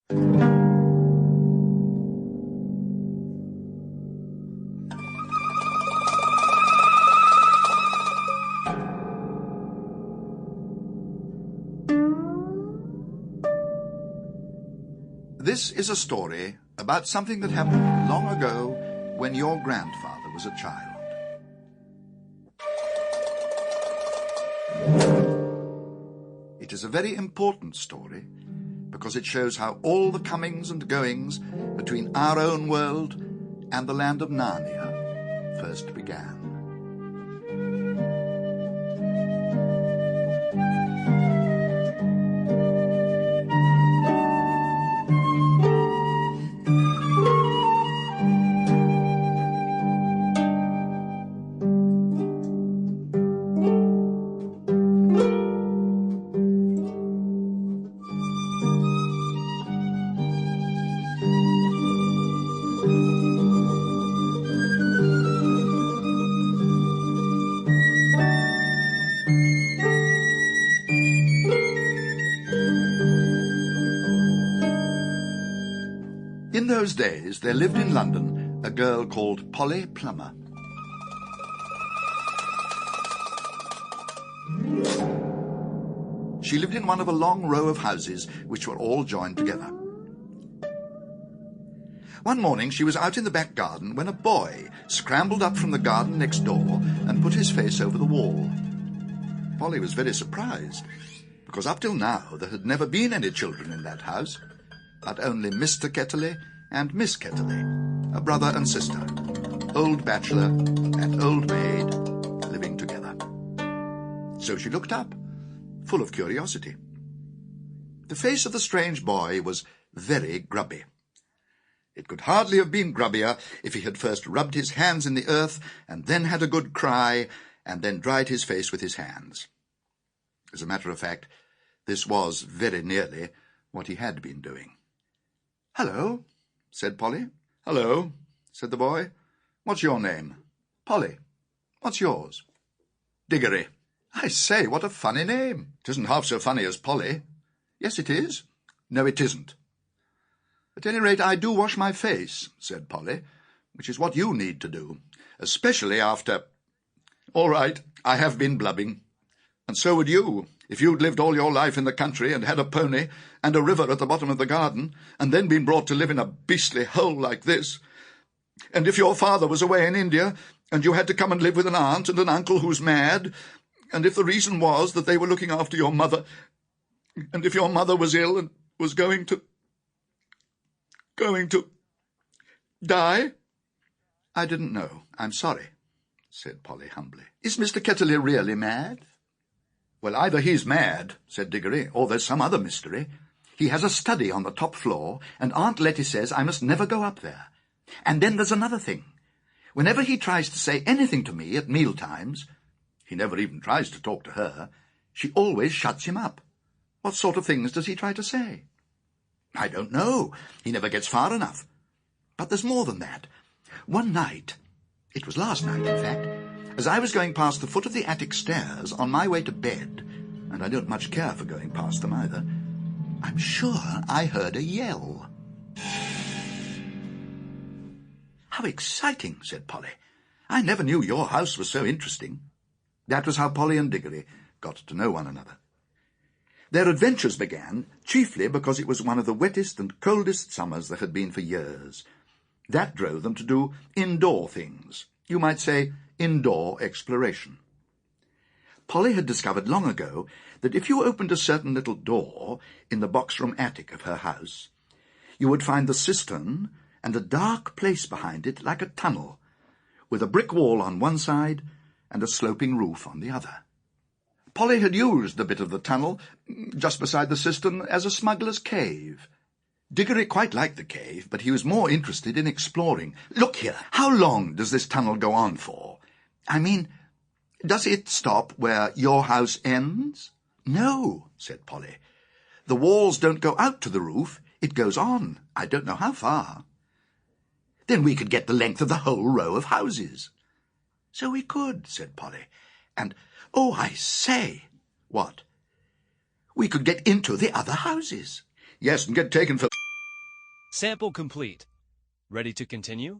This is a story about something that happened long ago when your grandfather was a child. It is a very important story because it shows how all the comings and goings between our own world and the land of Narnia first began. In those days, there lived in London a girl called Polly Plummer. She lived in one of a long row of houses which were all joined together. One morning she was out in the back garden when a boy scrambled up from the garden next door and put his face over the wall. Polly was very surprised, because up till now there had never been any children in that house, but only Mr. Ketterley and Miss Ketterley, a brother and sister, old bachelor and old maid, living together. So she looked up, full of curiosity. The face of the strange boy was very grubby. It could hardly have been grubbier if he had first rubbed his hands in the earth and then had a good cry and then dried his face with his hands. As a matter of fact, this was very nearly what he had been doing. "Hello," said Polly. "Hello," said the boy. "What's your name?" "Polly. What's yours?" "Digory." "I say, what a funny name. It isn't half so funny as Polly." "Yes, it is." "No, it isn't." "At any rate, I do wash my face," said Polly, "which is what you need to do, especially after—" "All right, I have been blubbing. And so would you, if you'd lived all your life in the country and had a pony and a river at the bottom of the garden, and then been brought to live in a beastly hole like this. And if your father was away in India, and you had to come and live with an aunt and an uncle who's mad, and if the reason was that they were looking after your mother, and if your mother was ill and was going to die." "I didn't know. I'm sorry," said Polly humbly. "Is Mr. Ketterley really mad?" "Well, either he's mad," said Digory, "or there's some other mystery. He has a study on the top floor, and Aunt Letty says I must never go up there. And then there's another thing. Whenever he tries to say anything to me at mealtimes, he never even tries to talk to her, she always shuts him up. What sort of things does he try to say?" "I don't know. He never gets far enough. But there's more than that. One night, it was last night, in fact, as I was going past the foot of the attic stairs on my way to bed, and I don't much care for going past them either, I'm sure I heard a yell." "How exciting," said Polly. "I never knew your house was so interesting." That was how Polly and Digory got to know one another. Their adventures began chiefly because it was one of the wettest and coldest summers there had been for years. That drove them to do indoor things. You might say indoor exploration. Polly had discovered long ago that if you opened a certain little door in the box-room attic of her house, you would find the cistern and a dark place behind it like a tunnel, with a brick wall on one side and a sloping roof on the other. Polly had used the bit of the tunnel just beside the cistern as a smuggler's cave. Digory quite liked the cave, but he was more interested in exploring. "Look here, how long does this tunnel go on for? I mean, does it stop where your house ends?" "No," said Polly. "The walls don't go out to the roof. It goes on. I don't know how far." "Then we could get the length of the whole row of houses." "So we could," said Polly. "And, oh, I say." "What?" "We could get into the other houses." "Yes, and get taken for Sample complete. Ready to continue?